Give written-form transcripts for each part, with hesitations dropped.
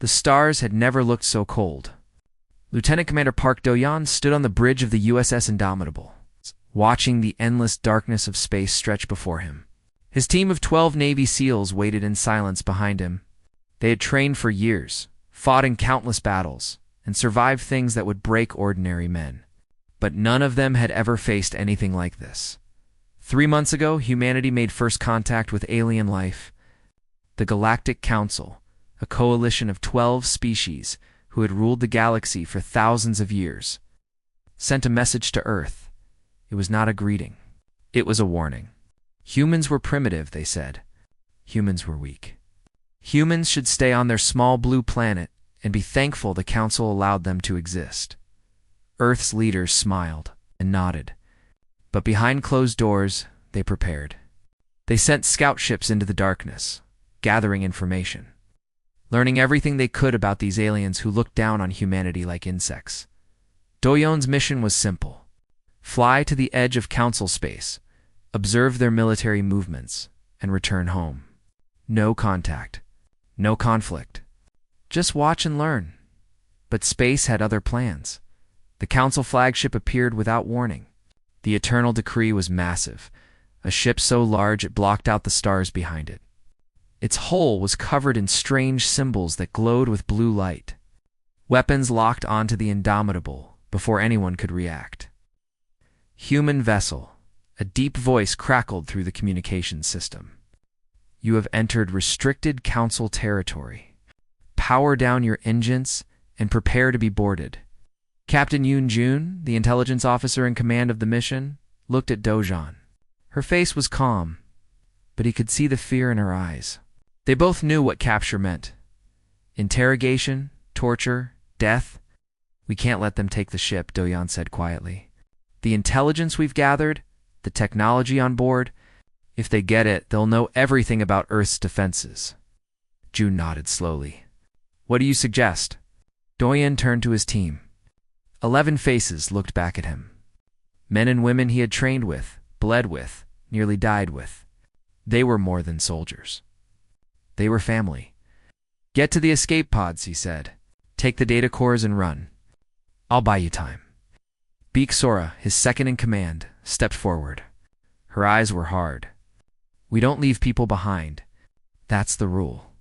The stars had never looked so cold. Lieutenant Commander Park Do-yeon stood on the bridge of the USS Indomitable, watching the endless darkness of space stretch before him. His team of 12 Navy SEALs waited in silence behind him. They had trained for years, fought in countless battles, and survived things that would break ordinary men. But none of them had ever faced anything like this. 3 months ago, humanity made first contact with alien life. The Galactic Council, a coalition of 12 species who had ruled the galaxy for thousands of years, sent a message to Earth. It was not a greeting. It was a warning. Humans were primitive, they said. Humans were weak. Humans should stay on their small blue planet and be thankful the Council allowed them to exist. Earth's leaders smiled and nodded, but behind closed doors, they prepared. They sent scout ships into the darkness, gathering information, learning everything they could about these aliens who looked down on humanity like insects. Do-yeon's mission was simple: fly to the edge of Council space, observe their military movements, and return home. No contact, no conflict. Just watch and learn. But space had other plans. The Council flagship appeared without warning. The Eternal Decree was massive, a ship so large it blocked out the stars behind it. Its hull was covered in strange symbols that glowed with blue light. Weapons locked onto the Indomitable before anyone could react. Human vessel. A deep voice crackled through the communications system. You have entered restricted Council territory. Power down your engines and prepare to be boarded. Captain Yoon-jun, the intelligence officer in command of the mission, looked at Do-yeon. Her face was calm, but he could see the fear in her eyes. They both knew what capture meant. Interrogation, torture, death. We can't let them take the ship, Do-yeon said quietly. The intelligence we've gathered, the technology on board, if they get it, they'll know everything about Earth's defenses. Jun nodded slowly. What do you suggest? Do-yeon turned to his team. 11 faces looked back at him. Men and women he had trained with, bled with, nearly died with. They were more than soldiers. They were family. Get to the escape pods, he said. Take the data cores and run. I'll buy you time. Beak Sora, his second in command, stepped forward. Her eyes were hard. We don't leave people behind. That's the rule.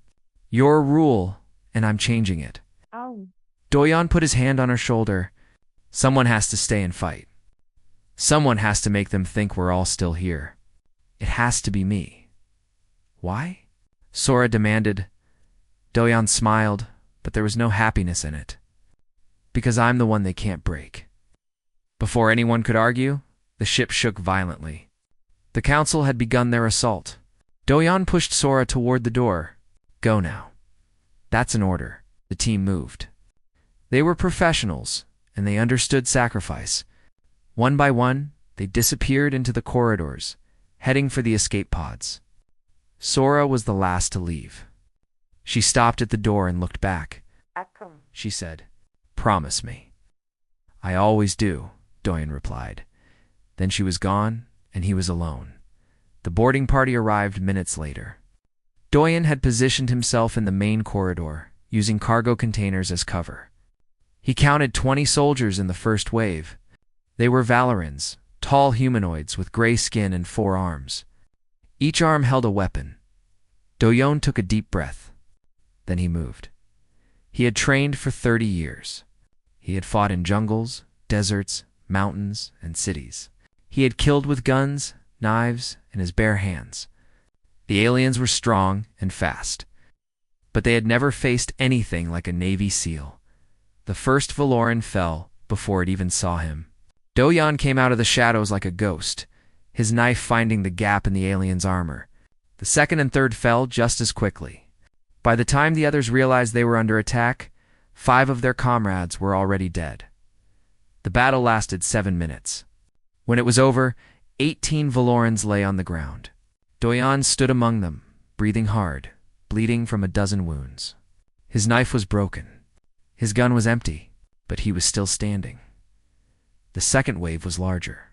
Your rule, and I'm changing it. Ow. Do-yeon put his hand on her shoulder. Someone has to stay and fight. Someone has to make them think we're all still here. It has to be me. Why? Sora demanded. Do-yeon smiled, but there was no happiness in it. Because I'm the one they can't break. Before anyone could argue, the ship shook violently. The Council had begun their assault. Do-yeon pushed Sora toward the door. Go now. That's an order. The team moved. They were professionals, and they understood sacrifice. One by one, they disappeared into the corridors, heading for the escape pods. Sora was the last to leave. She stopped at the door and looked back. She said, "Promise me." "I always do," Do-yeon replied. Then she was gone, and he was alone. The boarding party arrived minutes later. Do-yeon had positioned himself in the main corridor, using cargo containers as cover. He counted 20 soldiers in the first wave. They were Valorans, tall humanoids with gray skin and 4 arms. Each arm held a weapon. Do-yeon took a deep breath. Then he moved. He had trained for 30 years. He had fought in jungles, deserts, mountains, and cities. He had killed with guns, knives, and his bare hands. The aliens were strong and fast, but they had never faced anything like a Navy SEAL. The first Valoran fell before it even saw him. Do-yeon came out of the shadows like a ghost, his knife finding the gap in the alien's armor. The second and third fell just as quickly. By the time the others realized they were under attack, 5 of their comrades were already dead. The battle lasted 7 minutes. When it was over, 18 Valorans lay on the ground. Do-yeon stood among them, breathing hard, bleeding from a dozen wounds. His knife was broken. His gun was empty, but he was still standing. The second wave was larger.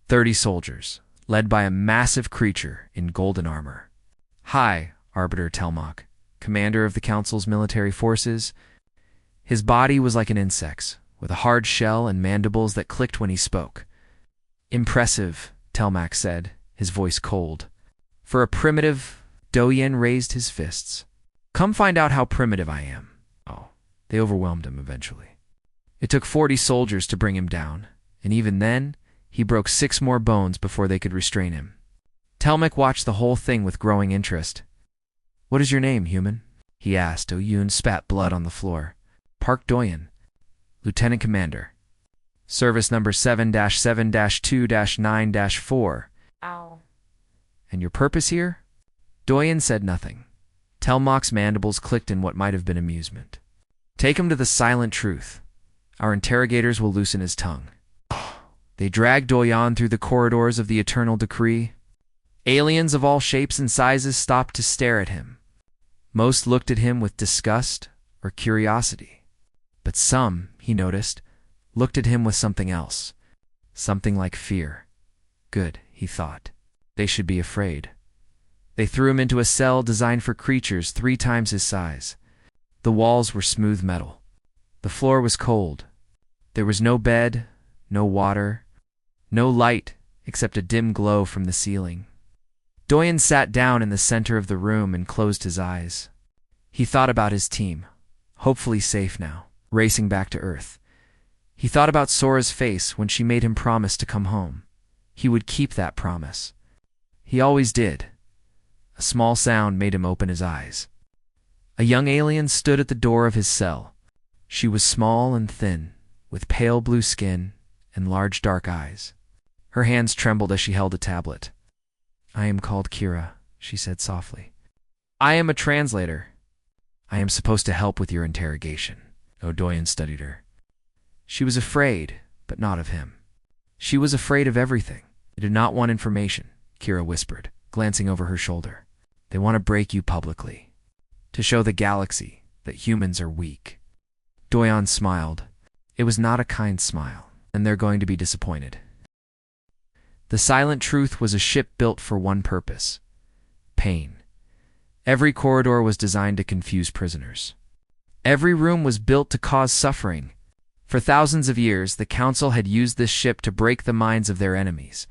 30 soldiers, led by a massive creature in golden armor. "Hi, Arbiter Telmach," commander of the Council's military forces. His body was like an insect's, with a hard shell and mandibles that clicked when he spoke. "Impressive," Telmac said, his voice cold. "For a primitive," Doyen raised his fists. "Come find out how primitive I am." Oh, they overwhelmed him eventually. It took 40 soldiers to bring him down, and even then, he broke 6 more bones before they could restrain him. Telmac watched the whole thing with growing interest. "What is your name, human?" he asked. Oyun spat blood on the floor. "Park Doyen, Lieutenant Commander. Service number 7-7-2-9-4. Ow. And your purpose here?" Doyen said nothing. Telmac's mandibles clicked in what might have been amusement. "Take him to the silent truth. Our interrogators will loosen his tongue." They dragged Doyen through the corridors of the Eternal Decree. Aliens of all shapes and sizes stopped to stare at him. Most looked at him with disgust or curiosity. But some, he noticed, looked at him with something else. Something like fear. Good, he thought. They should be afraid. They threw him into a cell designed for creatures 3 times his size. The walls were smooth metal. The floor was cold. There was no bed, no water, no light except a dim glow from the ceiling. Doyen sat down in the center of the room and closed his eyes. He thought about his team, hopefully safe now, racing back to Earth. He thought about Sora's face when she made him promise to come home. He would keep that promise. He always did. A small sound made him open his eyes. A young alien stood at the door of his cell. She was small and thin, with pale blue skin and large dark eyes. Her hands trembled as she held a tablet. "I am called Kira," she said softly. "I am a translator. I am supposed to help with your interrogation." Doyen studied her. She was afraid, but not of him. She was afraid of everything. "They do not want information," Kira whispered, glancing over her shoulder. "They want to break you publicly, to show the galaxy that humans are weak." Doyen smiled. It was not a kind smile, and they're going to be disappointed. The Silent Truth was a ship built for one purpose: pain. Every corridor was designed to confuse prisoners. Every room was built to cause suffering. For thousands of years, the Council had used this ship to break the minds of their enemies.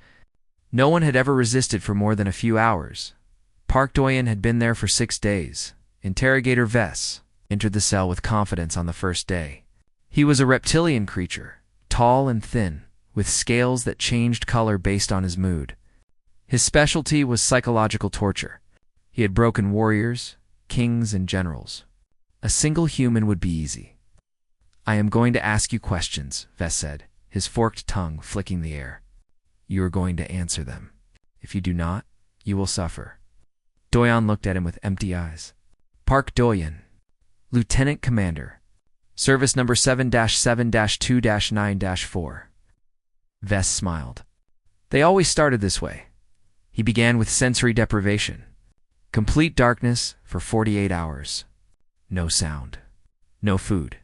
No one had ever resisted for more than a few hours. Park Doyen had been there for 6 days. Interrogator Vess entered the cell with confidence on the first day. He was a reptilian creature, tall and thin, with scales that changed color based on his mood. His specialty was psychological torture. He had broken warriors, kings, and generals. A single human would be easy. "I am going to ask you questions," Vess said, his forked tongue flicking the air. "You are going to answer them. If you do not, you will suffer." Doyen looked at him with empty eyes. "Park Doyen, Lieutenant Commander. Service number 7-7-2-9-4. Vess smiled. They always started this way. He began with sensory deprivation. Complete darkness for 48 hours. No sound. No food.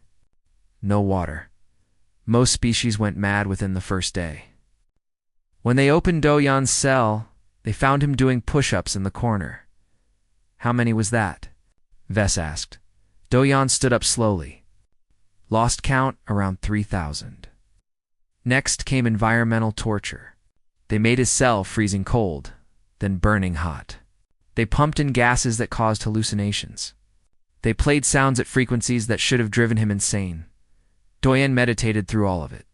No water. Most species went mad within the first day. When they opened Doyen's cell, they found him doing push-ups in the corner. "How many was that?" Vess asked. Doyen stood up slowly. "Lost count, around 3,000. Next came environmental torture. They made his cell freezing cold, then burning hot. They pumped in gases that caused hallucinations. They played sounds at frequencies that should have driven him insane. Doyen meditated through all of it.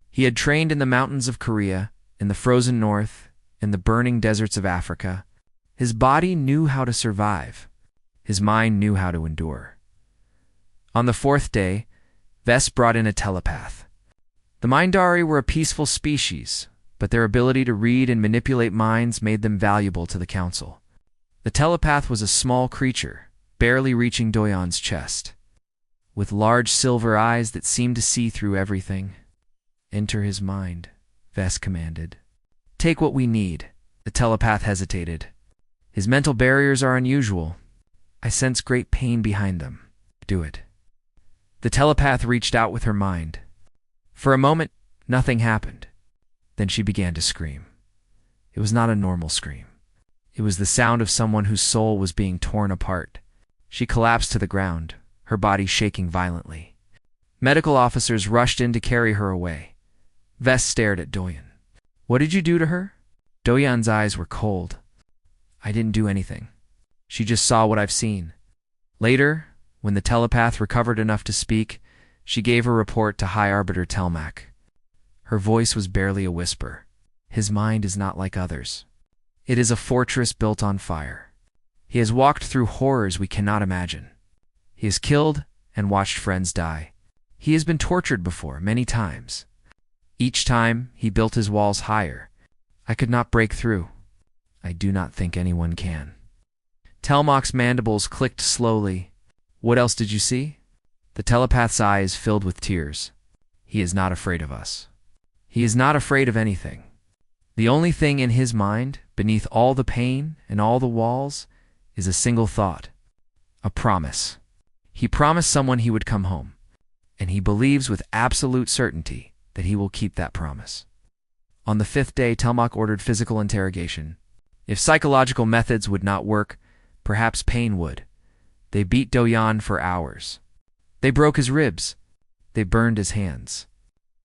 He had trained in the mountains of Korea, in the frozen north, in the burning deserts of Africa. His body knew how to survive. His mind knew how to endure. On the 4th day, Vess brought in a telepath. The Mindari were a peaceful species, but their ability to read and manipulate minds made them valuable to the Council. The telepath was a small creature, barely reaching Doyen's chest, with large silver eyes that seemed to see through everything. "Enter his mind," Vess commanded. "Take what we need." The telepath hesitated. "His mental barriers are unusual. I sense great pain behind them." "Do it." The telepath reached out with her mind. For a moment, nothing happened. Then she began to scream. It was not a normal scream. It was the sound of someone whose soul was being torn apart. She collapsed to the ground, her body shaking violently. Medical officers rushed in to carry her away. Vess stared at Doyen. "What did you do to her?" Doyen's eyes were cold. "I didn't do anything. She just saw what I've seen." Later, when the telepath recovered enough to speak, she gave her report to High Arbiter Telmac. Her voice was barely a whisper. "His mind is not like others. It is a fortress built on fire. He has walked through horrors we cannot imagine. He has killed and watched friends die. He has been tortured before, many times. Each time, he built his walls higher. I could not break through. I do not think anyone can." Telmac's mandibles clicked slowly. "What else did you see?" The telepath's eyes filled with tears. "He is not afraid of us. He is not afraid of anything. The only thing in his mind, beneath all the pain and all the walls, is a single thought. A promise. He promised someone he would come home, and he believes with absolute certainty that he will keep that promise." On the 5th day, Telmac ordered physical interrogation. If psychological methods would not work, perhaps pain would. They beat Doyen for hours. They broke his ribs. They burned his hands.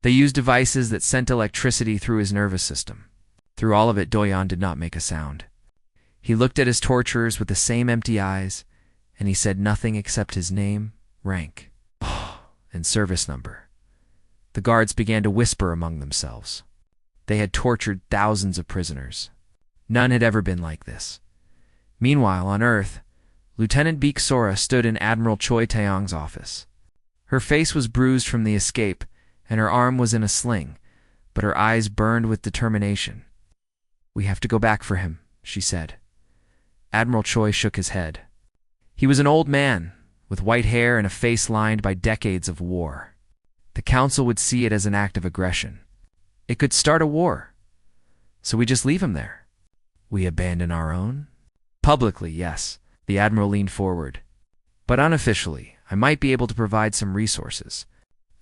They used devices that sent electricity through his nervous system. Through all of it, Doyen did not make a sound. He looked at his torturers with the same empty eyes, and he said nothing except his name, rank, and service number. The guards began to whisper among themselves. They had tortured thousands of prisoners. None had ever been like this. Meanwhile, on Earth, Lieutenant Beek Sora stood in Admiral Choi Taeyong's office. Her face was bruised from the escape, and her arm was in a sling, but her eyes burned with determination. "We have to go back for him," she said. Admiral Choi shook his head. He was an old man, with white hair and a face lined by decades of war. The Council would see it as an act of aggression. It could start a war. So we just leave him there. We abandon our own? Publicly, yes. The Admiral leaned forward. But unofficially, I might be able to provide some resources.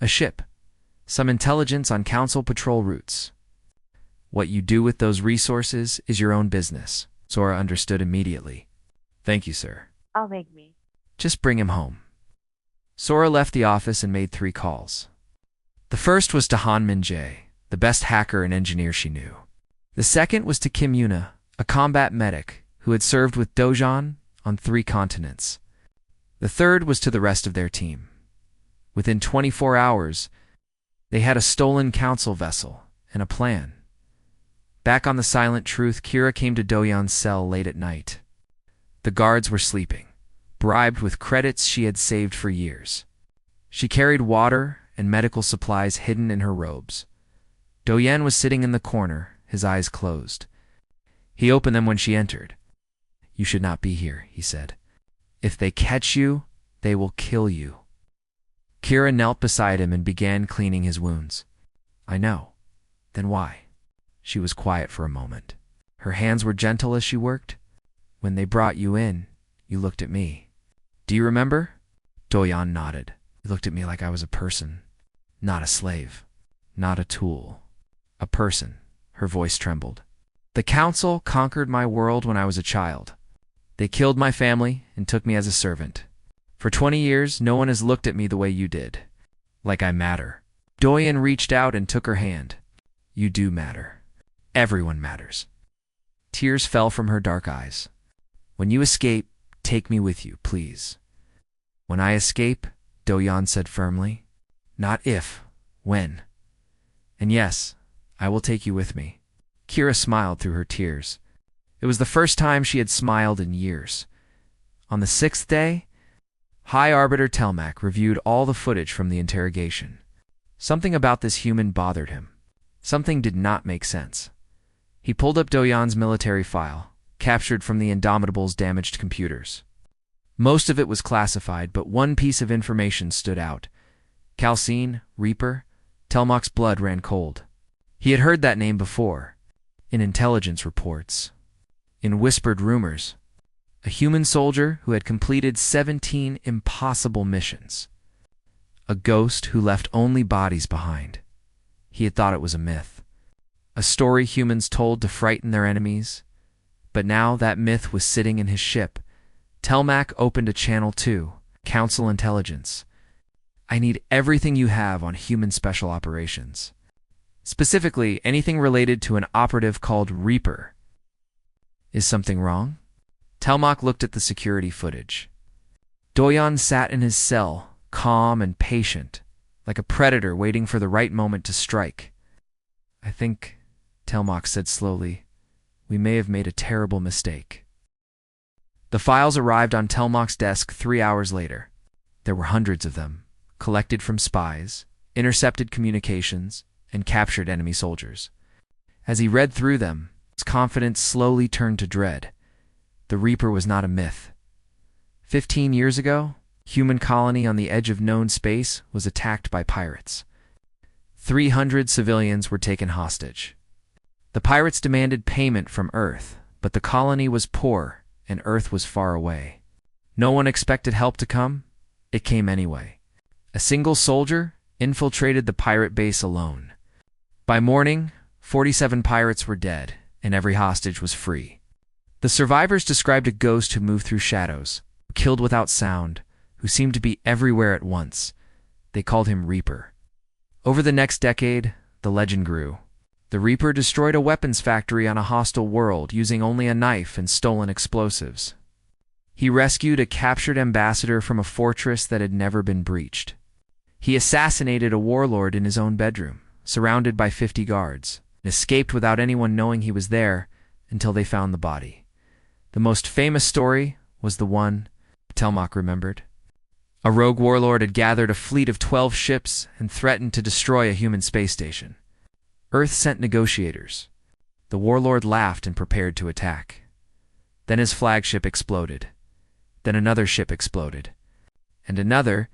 A ship. Some intelligence on Council patrol routes. What you do with those resources is your own business. Sora understood immediately. "Thank you, sir." I'll make me. "Just bring him home." Sora left the office and made 3 calls. The first was to Han Min-jae, the best hacker and engineer she knew. The second was to Kim Yuna, a combat medic who had served with Dojan on 3 continents. The third was to the rest of their team. Within 24 hours, they had a stolen council vessel and a plan. Back on the Silent Truth, Kira came to Doyan's cell late at night. The guards were sleeping, bribed with credits she had saved for years. She carried water and medical supplies hidden in her robes. Doyen was sitting in the corner, his eyes closed. He opened them when she entered. "You should not be here," he said. "If they catch you, they will kill you." Kira knelt beside him and began cleaning his wounds. "I know. Then why?" She was quiet for a moment. Her hands were gentle as she worked. "When they brought you in, you looked at me. Do you remember?" Doyen nodded. "You looked at me like I was a person, not a slave, not a tool. A person." Her voice trembled. "The Council conquered my world when I was a child. They killed my family and took me as a servant. For 20 years, no one has looked at me the way you did. Like I matter." Doyen reached out and took her hand. "You do matter. Everyone matters." Tears fell from her dark eyes. "When you escape, take me with you, please." "When I escape," Doyen said firmly. "Not if, when. And yes, I will take you with me." Kira smiled through her tears. It was the first time she had smiled in years. On the 6th day, High Arbiter Telmac reviewed all the footage from the interrogation. Something about this human bothered him. Something did not make sense. He pulled up Doyen's military file, captured from the Indomitable's damaged computers. Most of it was classified, but one piece of information stood out. Callsign, Reaper, Telmac's blood ran cold. He had heard that name before, in intelligence reports, in whispered rumors. A human soldier who had completed 17 impossible missions. A ghost who left only bodies behind. He had thought it was a myth. A story humans told to frighten their enemies. But now that myth was sitting in his ship, Telmac opened a channel 2, Council Intelligence. I need everything you have on human special operations. Specifically, anything related to an operative called Reaper. Is something wrong? Telmac looked at the security footage. Doyon sat in his cell, calm and patient, like a predator waiting for the right moment to strike. I think, Telmac said slowly, we may have made a terrible mistake. The files arrived on Telmac's desk 3 hours later. There were hundreds of them, collected from spies, intercepted communications, and captured enemy soldiers. As he read through them, his confidence slowly turned to dread. The Reaper was not a myth. 15 years ago, a human colony on the edge of known space was attacked by pirates. 300 civilians were taken hostage. The pirates demanded payment from Earth, but the colony was poor and Earth was far away. No one expected help to come. It came anyway. A single soldier infiltrated the pirate base alone. By morning, 47 pirates were dead, and every hostage was free. The survivors described a ghost who moved through shadows, who killed without sound, who seemed to be everywhere at once. They called him Reaper. Over the next decade, the legend grew. The Reaper destroyed a weapons factory on a hostile world using only a knife and stolen explosives. He rescued a captured ambassador from a fortress that had never been breached. He assassinated a warlord in his own bedroom, surrounded by 50 guards, and escaped without anyone knowing he was there until they found the body. The most famous story was the one Telmac remembered. A rogue warlord had gathered a fleet of 12 ships and threatened to destroy a human space station. Earth sent negotiators. The warlord laughed and prepared to attack. Then his flagship exploded. Then another ship exploded. And another.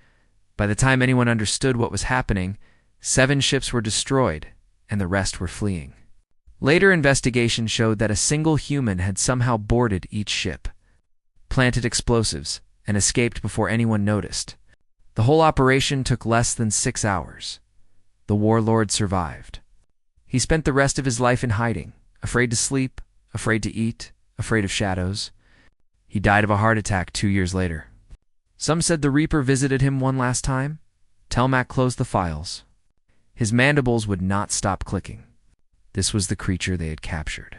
By the time anyone understood what was happening, 7 ships were destroyed, and the rest were fleeing. Later investigation showed that a single human had somehow boarded each ship, planted explosives, and escaped before anyone noticed. The whole operation took less than 6 hours. The warlord survived. He spent the rest of his life in hiding, afraid to sleep, afraid to eat, afraid of shadows. He died of a heart attack 2 years later. Some said the Reaper visited him one last time. Telmac closed the files. His mandibles would not stop clicking. This was the creature they had captured.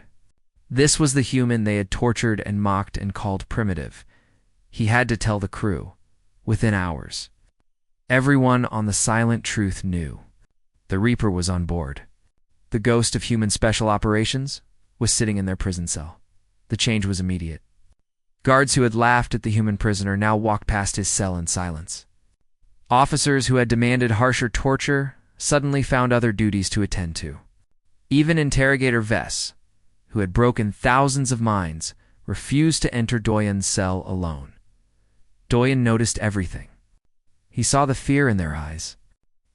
This was the human they had tortured and mocked and called primitive. He had to tell the crew, within hours. Everyone on the Silent Truth knew. The Reaper was on board. The ghost of human special operations was sitting in their prison cell. The change was immediate. Guards who had laughed at the human prisoner now walked past his cell in silence. Officers who had demanded harsher torture suddenly found other duties to attend to. Even interrogator Vess, who had broken thousands of minds, refused to enter Doyen's cell alone. Doyen noticed everything. He saw the fear in their eyes.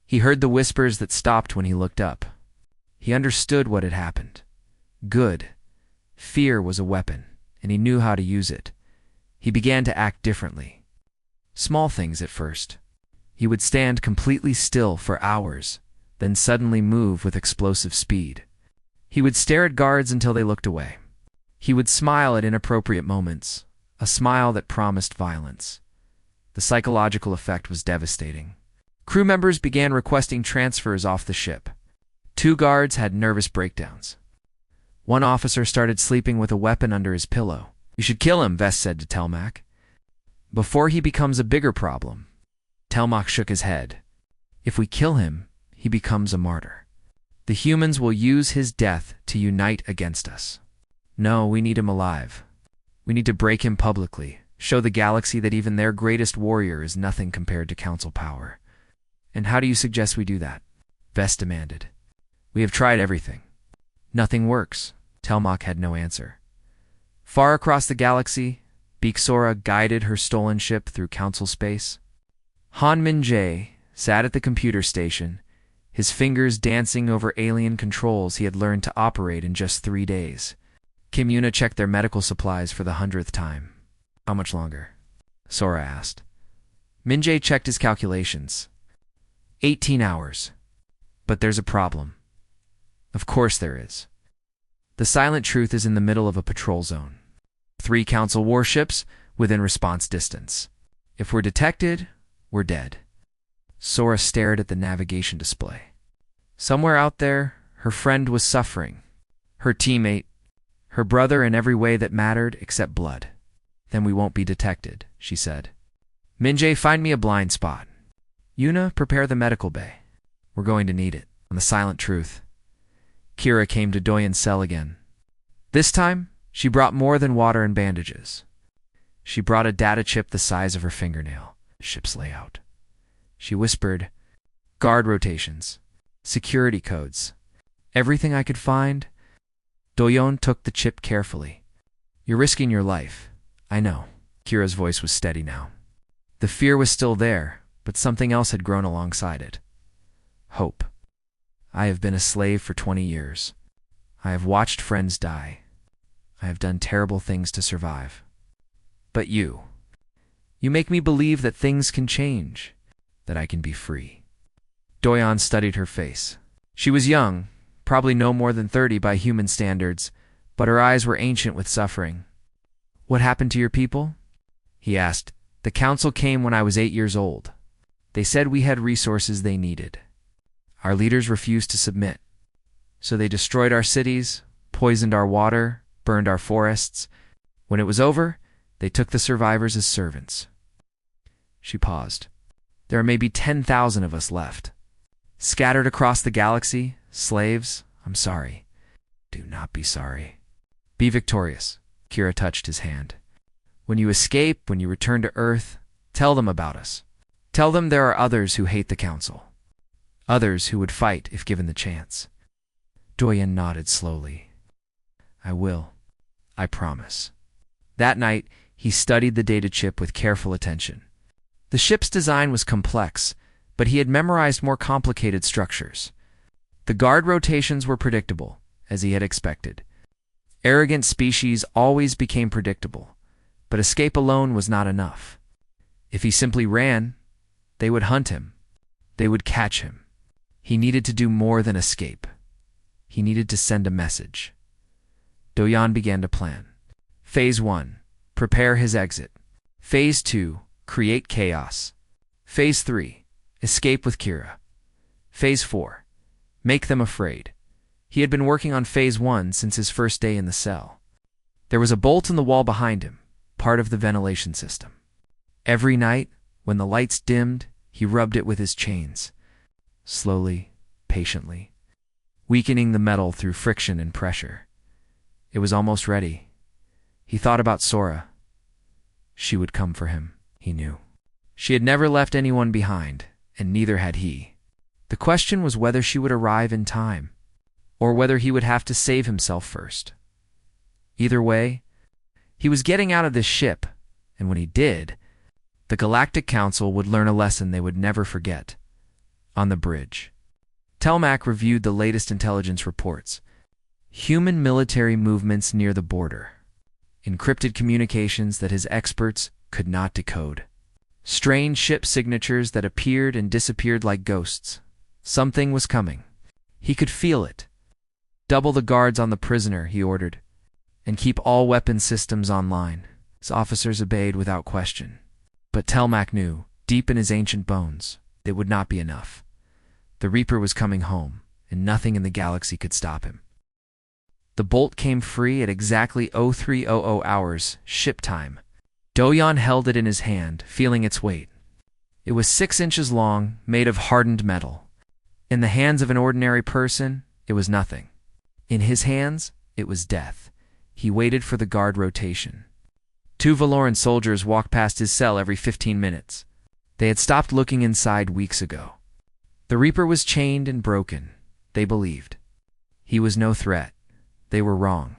He heard the whispers that stopped when he looked up. He understood what had happened. Good. Fear was a weapon, and he knew how to use it. He began to act differently. Small things at first. He would stand completely still for hours, then suddenly move with explosive speed. He would stare at guards until they looked away. He would smile at inappropriate moments, a smile that promised violence. The psychological effect was devastating. Crew members began requesting transfers off the ship. 2 guards had nervous breakdowns. One officer started sleeping with a weapon under his pillow. "You should kill him," Vess said to Telmac. "Before he becomes a bigger problem." Telmac shook his head. "If we kill him, he becomes a martyr. The humans will use his death to unite against us. No, we need him alive. We need to break him publicly, show the galaxy that even their greatest warrior is nothing compared to Council power." "And how do you suggest we do that?" Vess demanded. "We have tried everything. Nothing works." Telmac had no answer. Far across the galaxy, Bixora guided her stolen ship through Council space. Han Min-jae sat at the computer station, his fingers dancing over alien controls he had learned to operate in just 3 days. Kim Yuna checked their medical supplies for the 100th time. "How much longer?" Sora asked. Min-jae checked his calculations. 18 hours. "But there's a problem." "Of course there is. The Silent Truth is in the middle of a patrol zone. 3 Council warships, within response distance. If we're detected, we're dead. Sora stared at the navigation display. Somewhere out there, her friend was suffering. Her teammate, her brother in every way that mattered except blood. Then we won't be detected, she said. Minjay, find me a blind spot. Yuna, prepare the medical bay. We're going to need it. On the silent truth. Kira came to Doyen's cell again. This time, she brought more than water and bandages. She brought a data chip the size of her fingernail. Ship's layout. She whispered, guard rotations, security codes, everything I could find. Doyon took the chip carefully. You're risking your life. I know. Kira's voice was steady now. The fear was still there, but something else had grown alongside it. Hope. I have been a slave for 20 years. I have watched friends die. I have done terrible things to survive. But you make me believe that things can change, that I can be free. Doyon studied her face. She was young, probably no more than 30 by human standards, but her eyes were ancient with suffering. What happened to your people? He asked. The council came when I was 8 years old. They said we had resources they needed. Our leaders refused to submit. So they destroyed our cities, poisoned our water, burned our forests. When it was over, they took the survivors as servants. She paused. There are maybe 10,000 of us left. Scattered across the galaxy, slaves. I'm sorry. Do not be sorry. Be victorious. Kira touched his hand. When you escape, when you return to Earth, tell them about us. Tell them there are others who hate the Council. Others who would fight if given the chance. Doyen nodded slowly. I will. I promise. That night, he studied the data chip with careful attention. The ship's design was complex, but he had memorized more complicated structures. The guard rotations were predictable, as he had expected. Arrogant species always became predictable, but escape alone was not enough. If he simply ran, they would hunt him. They would catch him. He needed to do more than escape. He needed to send a message. Doyen began to plan. Phase 1, prepare his exit. Phase 2, create chaos. Phase 3, escape with Kira. Phase 4, make them afraid. He had been working on Phase 1 since his first day in the cell. There was a bolt in the wall behind him, part of the ventilation system. Every night, when the lights dimmed, he rubbed it with his chains. Slowly, patiently, weakening the metal through friction and pressure. It was almost ready. He thought about Sora. She would come for him, he knew. She had never left anyone behind, and neither had he. The question was whether she would arrive in time, or whether he would have to save himself first. Either way, he was getting out of this ship, and when he did, the Galactic Council would learn a lesson they would never forget. On the bridge, Telmac reviewed the latest intelligence reports. Human military movements near the border. Encrypted communications that his experts could not decode. Strange ship signatures that appeared and disappeared like ghosts. Something was coming. He could feel it. Double the guards on the prisoner, he ordered, and keep all weapon systems online. His officers obeyed without question. But Telmac knew, deep in his ancient bones, it would not be enough. The Reaper was coming home, and nothing in the galaxy could stop him. The bolt came free at exactly 0300 hours, ship time. Doyen held it in his hand, feeling its weight. It was 6 inches long, made of hardened metal. In the hands of an ordinary person, it was nothing. In his hands, it was death. He waited for the guard rotation. 2 Valoran soldiers walked past his cell every 15 minutes. They had stopped looking inside weeks ago. The Reaper was chained and broken, they believed. He was no threat. They were wrong.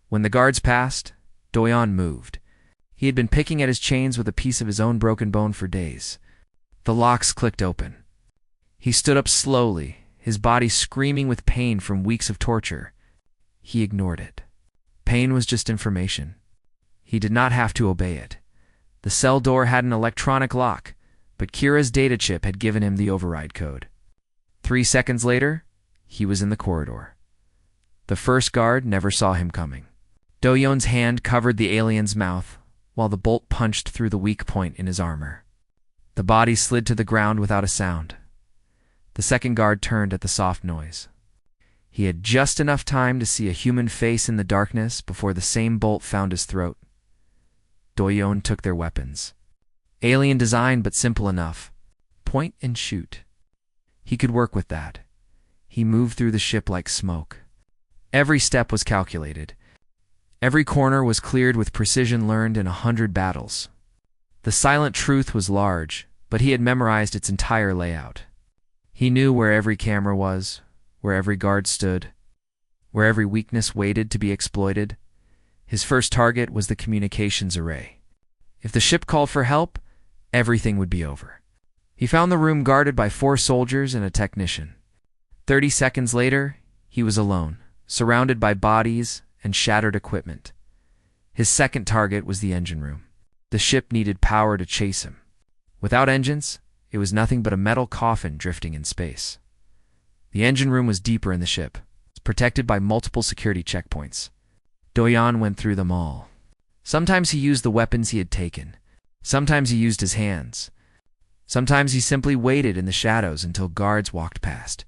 When the guards passed, Doyen moved. He had been picking at his chains with a piece of his own broken bone for days. The locks clicked open. He stood up slowly, his body screaming with pain from weeks of torture. He ignored it. Pain was just information. He did not have to obey it. The cell door had an electronic lock, but Kira's data chip had given him the override code. 3 seconds later, he was in the corridor. The first guard never saw him coming. Doyen's hand covered the alien's mouth, while the bolt punched through the weak point in his armor. The body slid to the ground without a sound. The second guard turned at the soft noise. He had just enough time to see a human face in the darkness before the same bolt found his throat. Do-yeon took their weapons. Alien design, but simple enough. Point and shoot. He could work with that. He moved through the ship like smoke. Every step was calculated. Every corner was cleared with precision learned in 100 battles. The silent truth was large, but he had memorized its entire layout. He knew where every camera was, where every guard stood, where every weakness waited to be exploited. His first target was the communications array. If the ship called for help, everything would be over. He found the room guarded by 4 soldiers and a technician. 30 seconds later, he was alone, surrounded by bodies and shattered equipment. His second target was the engine room. The ship needed power to chase him. Without engines, it was nothing but a metal coffin drifting in space. The engine room was deeper in the ship, protected by multiple security checkpoints. Do-yeon went through them all. Sometimes he used the weapons he had taken. Sometimes he used his hands. Sometimes he simply waited in the shadows until guards walked past,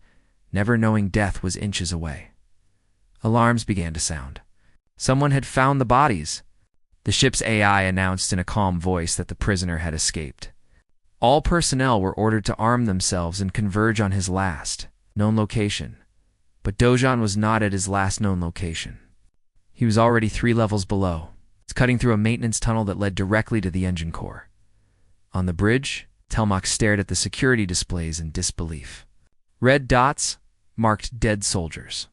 never knowing death was inches away. Alarms began to sound. Someone had found the bodies. The ship's AI announced in a calm voice that the prisoner had escaped. All personnel were ordered to arm themselves and converge on his last known location. But Do-yeon was not at his last known location. He was already 3 levels below, cutting through a maintenance tunnel that led directly to the engine core. On the bridge, Telmach stared at the security displays in disbelief. Red dots marked dead soldiers.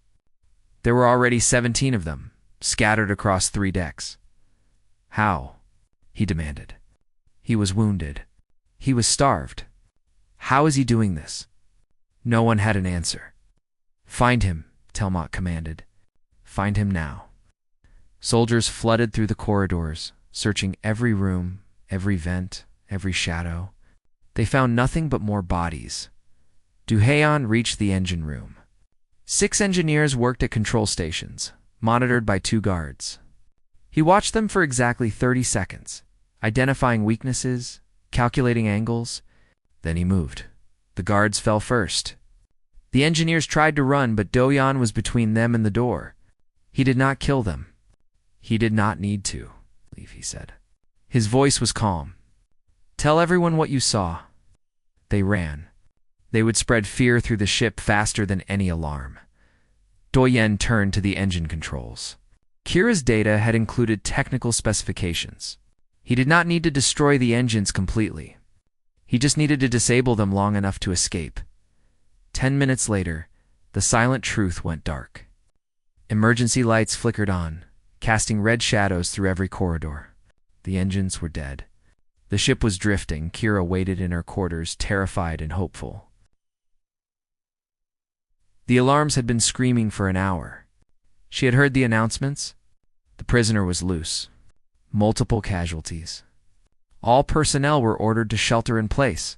There were already 17 of them, scattered across 3 decks. How? He demanded. He was wounded. He was starved. How is he doing this? No one had an answer. Find him, Telmach commanded. Find him now. Soldiers flooded through the corridors, searching every room, every vent, every shadow. They found nothing but more bodies. Do-yeon reached the engine room. 6 engineers worked at control stations, monitored by 2 guards. He watched them for exactly 30 seconds, identifying weaknesses, calculating angles. Then he moved. The guards fell first. The engineers tried to run, but Do-yeon was between them and the door. He did not kill them. He did not need to, he said. His voice was calm. Tell everyone what you saw. They ran. They would spread fear through the ship faster than any alarm. Do-yeon turned to the engine controls. Kira's data had included technical specifications. He did not need to destroy the engines completely. He just needed to disable them long enough to escape. 10 minutes later, the silent truth went dark. Emergency lights flickered on, casting red shadows through every corridor. The engines were dead. The ship was drifting. Kira waited in her quarters, terrified and hopeful. The alarms had been screaming for an hour. She had heard the announcements. The prisoner was loose. Multiple casualties. All personnel were ordered to shelter in place.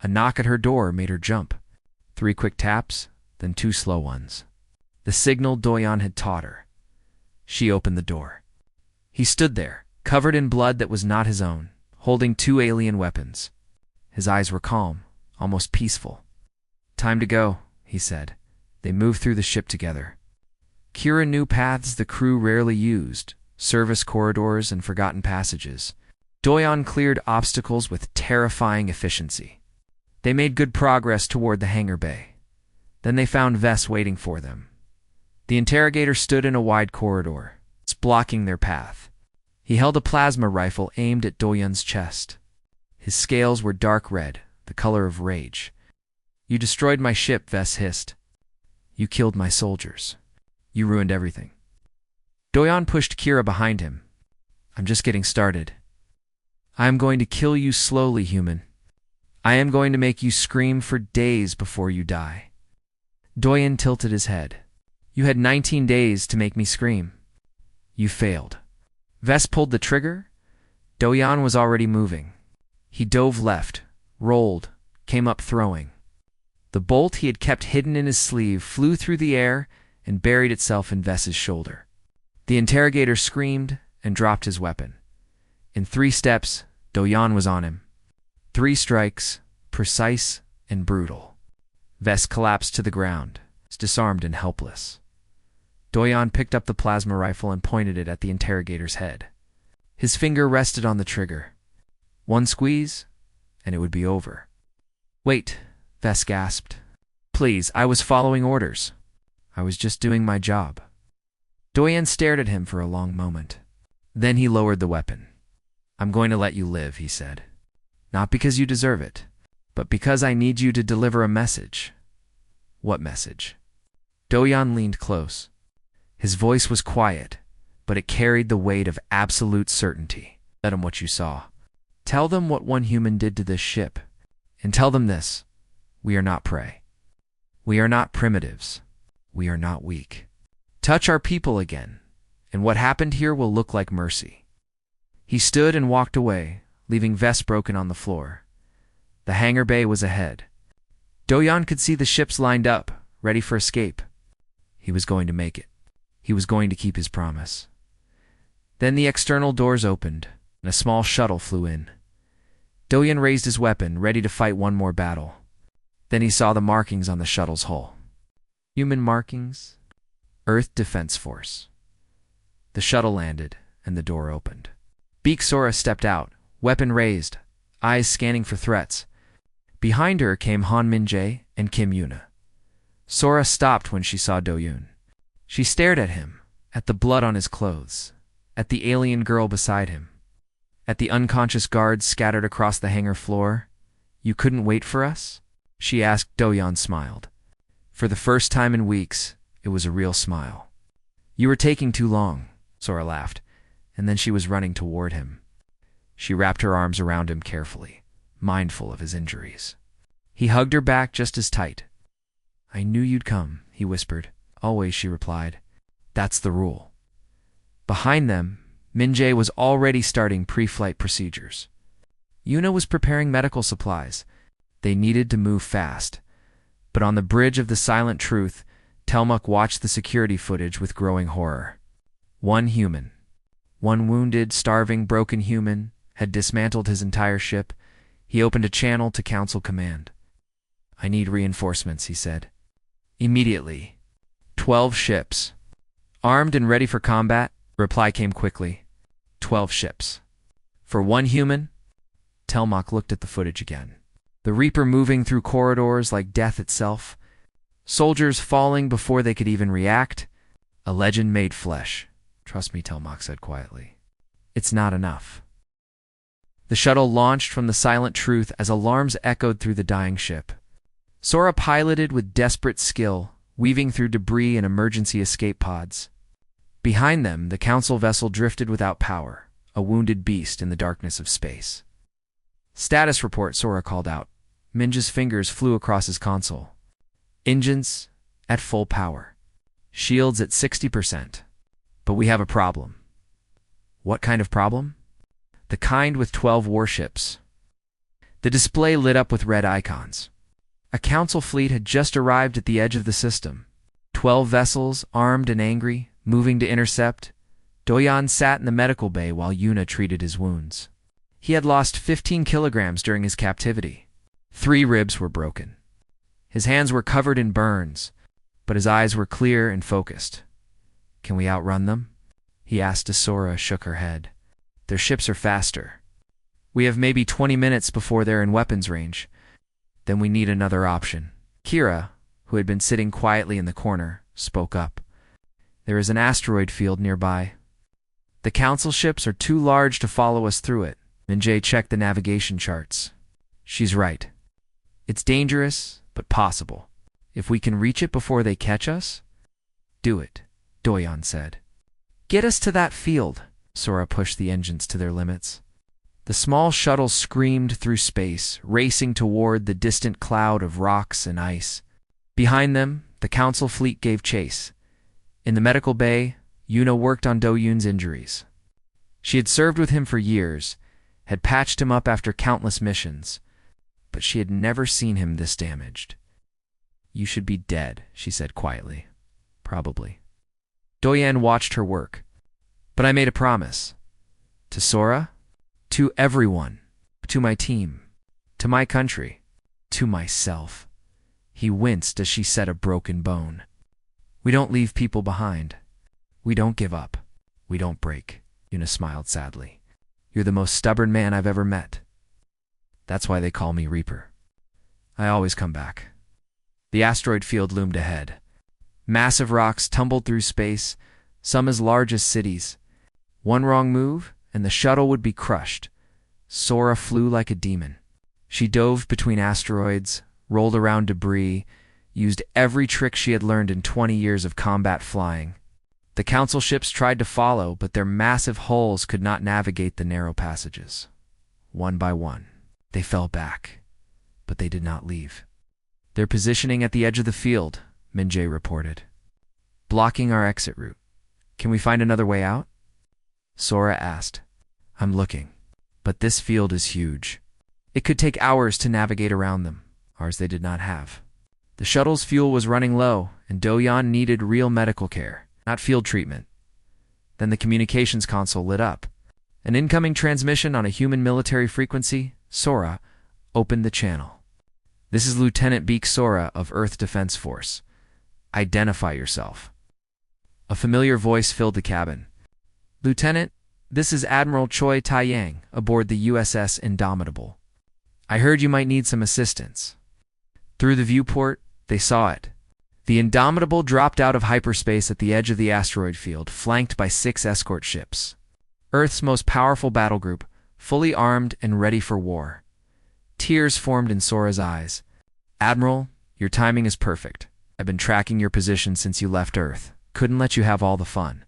A knock at her door made her jump. 3 quick taps, then 2 slow ones. The signal Do-yeon had taught her. She opened the door. He stood there, covered in blood that was not his own, holding 2 alien weapons. His eyes were calm, almost peaceful. Time to go, he said. They moved through the ship together. Kira knew paths the crew rarely used, service corridors and forgotten passages. Do-yeon cleared obstacles with terrifying efficiency. They made good progress toward the hangar bay. Then they found Vess waiting for them. The interrogator stood in a wide corridor, blocking their path. He held a plasma rifle aimed at Do-yeon's chest. His scales were dark red, the color of rage. You destroyed my ship, Vess hissed. You killed my soldiers. You ruined everything. Do-yeon pushed Kira behind him. I'm just getting started. I am going to kill you slowly, human. I am going to make you scream for days before you die. Do-yeon tilted his head. You had 19 days to make me scream. You failed. Vess pulled the trigger. Do-yeon was already moving. He dove left, rolled, came up throwing. The bolt he had kept hidden in his sleeve flew through the air and buried itself in Vess's shoulder. The interrogator screamed and dropped his weapon. In 3 steps, Do-Yan was on him. 3 strikes, precise and brutal. Vess collapsed to the ground, disarmed and helpless. Do-Yan picked up the plasma rifle and pointed it at the interrogator's head. His finger rested on the trigger. 1 squeeze, and it would be over. "Wait," Vess gasped. "Please, I was following orders. I was just doing my job." Do-Yan stared at him for a long moment. Then he lowered the weapon. "I'm going to let you live," he said. "Not because you deserve it, but because I need you to deliver a message." "What message?" Do-Yan leaned close. His voice was quiet, but it carried the weight of absolute certainty. "Tell them what you saw. Tell them what one human did to this ship. And tell them this: we are not prey. We are not primitives. We are not weak. Touch our people again, and what happened here will look like mercy." He stood and walked away, leaving Vess broken on the floor. The hangar bay was ahead. Do-Yan could see the ships lined up, ready for escape. He was going to make it. He was going to keep his promise. Then the external doors opened, and a small shuttle flew in. Do-Yan raised his weapon, ready to fight one more battle. Then he saw the markings on the shuttle's hull. Human markings. Earth Defense Force. The shuttle landed, and the door opened. Beak Sora stepped out, weapon raised, eyes scanning for threats. Behind her came Han Min-jae and Kim Yuna. Sora stopped when she saw Do-Yan. She stared at him, at the blood on his clothes, at the alien girl beside him, at the unconscious guards scattered across the hangar floor. "You couldn't wait for us?" she asked. Do-Yan smiled. For the first time in weeks, it was a real smile. "You were taking too long," Sora laughed, and then she was running toward him. She wrapped her arms around him carefully, mindful of his injuries. He hugged her back just as tight. "I knew you'd come," he whispered. "Always," she replied. "That's the rule." Behind them, Min-jae was already starting pre-flight procedures. Yuna was preparing medical supplies. They needed to move fast. But on the bridge of the Silent Truth, Telmuk watched the security footage with growing horror. One human, one wounded, starving, broken human, had dismantled his entire ship. He opened a channel to Council Command. "I need reinforcements," he said. "Immediately. 12 ships. Armed and ready for combat," reply came quickly. 12 ships. "For one human?" Telmuk looked at the footage again. The Reaper moving through corridors like death itself. Soldiers falling before they could even react. A legend made flesh. "Trust me," Telmuk said quietly. "It's not enough." The shuttle launched from the Silent Truth as alarms echoed through the dying ship. Sora piloted with desperate skill, weaving through debris and emergency escape pods. Behind them, the Council vessel drifted without power, a wounded beast in the darkness of space. "Status report," Sora called out. Minja's fingers flew across his console. "Engines at full power. Shields at 60%. But we have a problem." "What kind of problem?" "The kind with 12 warships." The display lit up with red icons. A Council fleet had just arrived at the edge of the system. 12 vessels, armed and angry, moving to intercept. Do-Yan sat in the medical bay while Yuna treated his wounds. He had lost 15 kilograms during his captivity. 3 ribs were broken. His hands were covered in burns, but his eyes were clear and focused. "Can we outrun them?" he asked as Sora shook her head. "Their ships are faster. We have maybe 20 minutes before they're in weapons range. Then we need another option." Kira, who had been sitting quietly in the corner, spoke up. "There is an asteroid field nearby. The Council ships are too large to follow us through it." Min-jae checked the navigation charts. "She's right. It's dangerous, but possible. If we can reach it before they catch us?" "Do it," Do-Yan said. "Get us to that field." Sora pushed the engines to their limits. The small shuttle screamed through space, racing toward the distant cloud of rocks and ice. Behind them, the Council fleet gave chase. In the medical bay, Yuna worked on Do-Yan's injuries. She had served with him for years, had patched him up after countless missions, but she had never seen him this damaged. "You should be dead," she said quietly. "Probably." Do-Yan watched her work. "But I made a promise." "To Sora?" To everyone. To my team. To my country. To myself. He winced as she said a broken bone. We don't leave people behind. We don't give up. We don't break. Una smiled sadly. You're the most stubborn man I've ever met. That's why they call me Reaper. I always come back. The asteroid field loomed ahead. Massive rocks tumbled through space, some as large as cities. One wrong move, and the shuttle would be crushed. Sora flew like a demon. She dove between asteroids, rolled around debris, used every trick she had learned in 20 years of combat flying. The Council ships tried to follow, but their massive hulls could not navigate the narrow passages. One by one, they fell back, but they did not leave. They're positioning at the edge of the field, Binge reported. Blocking our exit route. Can we find another way out? Sora asked. I'm looking, but this field is huge. It could take hours to navigate around them. Ours they did not have. The shuttle's fuel was running low, and Do-Yan needed real medical care, not field treatment. Then the communications console lit up. An incoming transmission on a human military frequency, Sora, opened the channel. This is Lieutenant Beak Sora of Earth Defense Force. Identify yourself. A familiar voice filled the cabin. Lieutenant, this is Admiral Choi Tai-Yang aboard the USS Indomitable. I heard you might need some assistance. Through the viewport, they saw it. The Indomitable dropped out of hyperspace at the edge of the asteroid field, flanked by 6 escort ships. Earth's most powerful battle group, fully armed and ready for war. Tears formed in Sora's eyes. Admiral, your timing is perfect. I've been tracking your position since you left Earth. Couldn't let you have all the fun.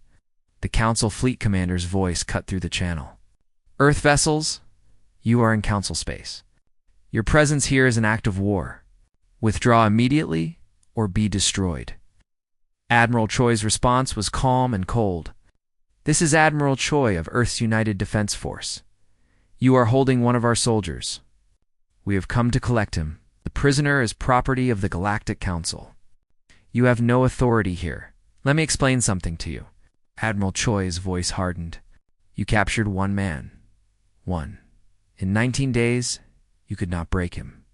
The Council Fleet Commander's voice cut through the channel. Earth vessels, you are in Council space. Your presence here is an act of war. Withdraw immediately or be destroyed. Admiral Choi's response was calm and cold. This is Admiral Choi of Earth's United Defense Force. You are holding one of our soldiers. We have come to collect him. The prisoner is property of the Galactic Council. You have no authority here. Let me explain something to you. Admiral Choi's voice hardened. You captured one man. One. In 19 days, you could not break him.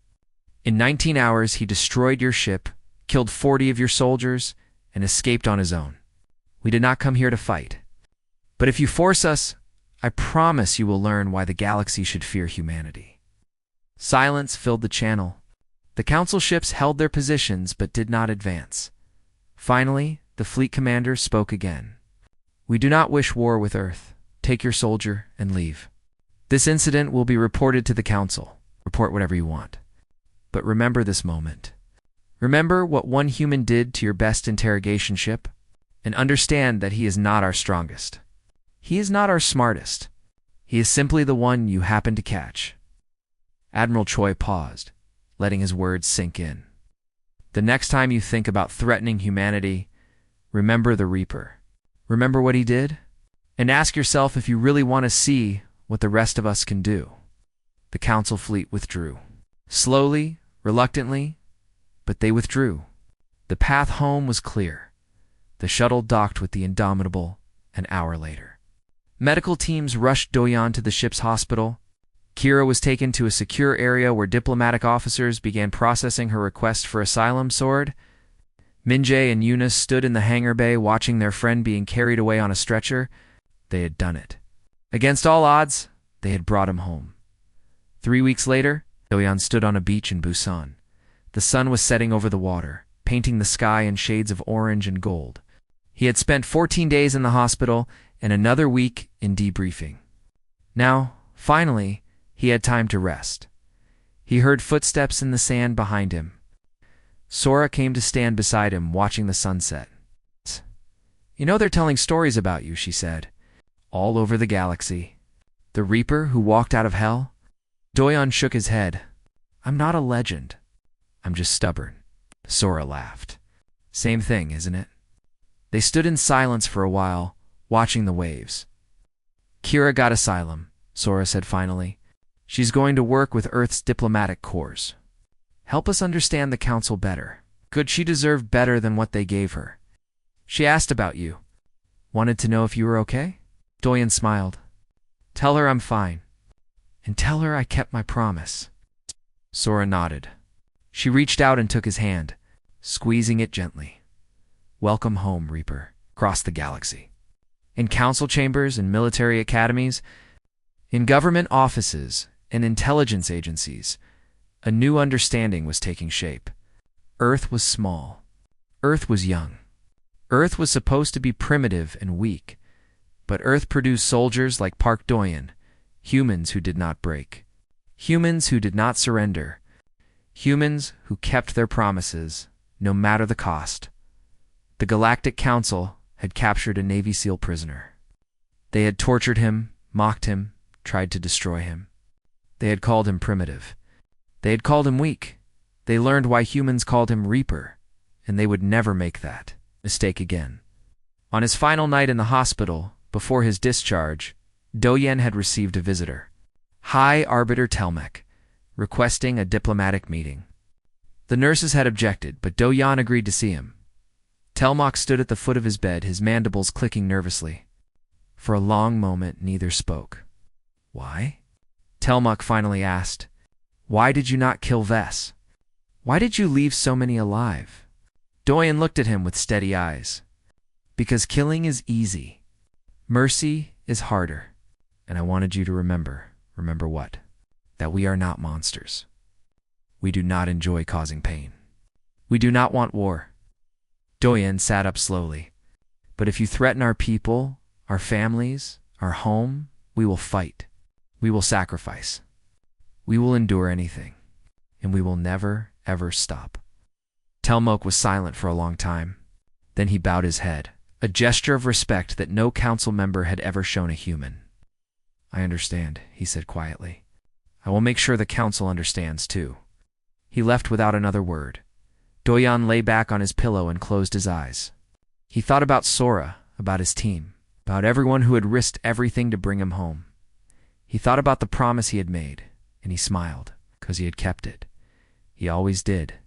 In 19 hours, he destroyed your ship, killed 40 of your soldiers, and escaped on his own. We did not come here to fight. But if you force us, I promise you will learn why the galaxy should fear humanity. Silence filled the channel. The Council ships held their positions but did not advance. Finally, the fleet commander spoke again. We do not wish war with Earth. Take your soldier and leave. This incident will be reported to the Council. Report whatever you want. But remember this moment. Remember what one human did to your best interrogation ship, and understand that he is not our strongest. He is not our smartest. He is simply the one you happen to catch. Admiral Choi paused, letting his words sink in. The next time you think about threatening humanity, remember the Reaper. Remember what he did, and ask yourself if you really want to see what the rest of us can do. The Council fleet withdrew. Slowly, reluctantly, but they withdrew. The path home was clear. The shuttle docked with the Indomitable an hour later. Medical teams rushed Do-Yan to the ship's hospital. Kira was taken to a secure area where diplomatic officers began processing her request for asylum sword. Binge and Eunice stood in the hangar bay watching their friend being carried away on a stretcher. They had done it. Against all odds, they had brought him home. 3 weeks later, Do-Yan stood on a beach in Busan. The sun was setting over the water, painting the sky in shades of orange and gold. He had spent 14 days in the hospital and another week in debriefing. Now, finally, he had time to rest. He heard footsteps in the sand behind him. Sora came to stand beside him, watching the sunset. You know they're telling stories about you, she said. All over the galaxy. The Reaper who walked out of hell? Do-Yan shook his head. I'm not a legend. I'm just stubborn. Sora laughed. Same thing, isn't it? They stood in silence for a while, watching the waves. Kira got asylum, Sora said finally. She's going to work with Earth's diplomatic corps. Help us understand the Council better. Could she deserve better than what they gave her? She asked about you. Wanted to know if you were okay? Do-Yan smiled. Tell her I'm fine. and tell her I kept my promise." Sora nodded. She reached out and took his hand, squeezing it gently. "Welcome home, Reaper, across the galaxy." In council chambers and military academies, in government offices and intelligence agencies, a new understanding was taking shape. Earth was small. Earth was young. Earth was supposed to be primitive and weak, but Earth produced soldiers like Park Doyen, humans who did not break, humans who did not surrender, humans who kept their promises, no matter the cost. The Galactic Council had captured a Navy SEAL prisoner. They had tortured him, mocked him, tried to destroy him. They had called him primitive. They had called him weak. They learned why humans called him Reaper, and they would never make that mistake again. On his final night in the hospital, before his discharge, Doyen had received a visitor, High Arbiter Telmec, requesting a diplomatic meeting. The nurses had objected, but Doyen agreed to see him. Telmec stood at the foot of his bed, his mandibles clicking nervously. For a long moment, neither spoke. "Why?" Telmec finally asked. "Why did you not kill Vess? Why did you leave so many alive?" Doyen looked at him with steady eyes. "Because killing is easy. Mercy is harder. And I wanted you to remember what? That we are not monsters. We do not enjoy causing pain. We do not want war." Doyen sat up slowly. "But if you threaten our people, our families, our home, we will fight. We will sacrifice. We will endure anything. And we will never, ever stop." Telmec was silent for a long time. Then he bowed his head, a gesture of respect that no council member had ever shown a human. "I understand," he said quietly. "I will make sure the council understands, too." He left without another word. Doyen lay back on his pillow and closed his eyes. He thought about Sora, about his team, about everyone who had risked everything to bring him home. He thought about the promise he had made, and he smiled, because he had kept it. He always did.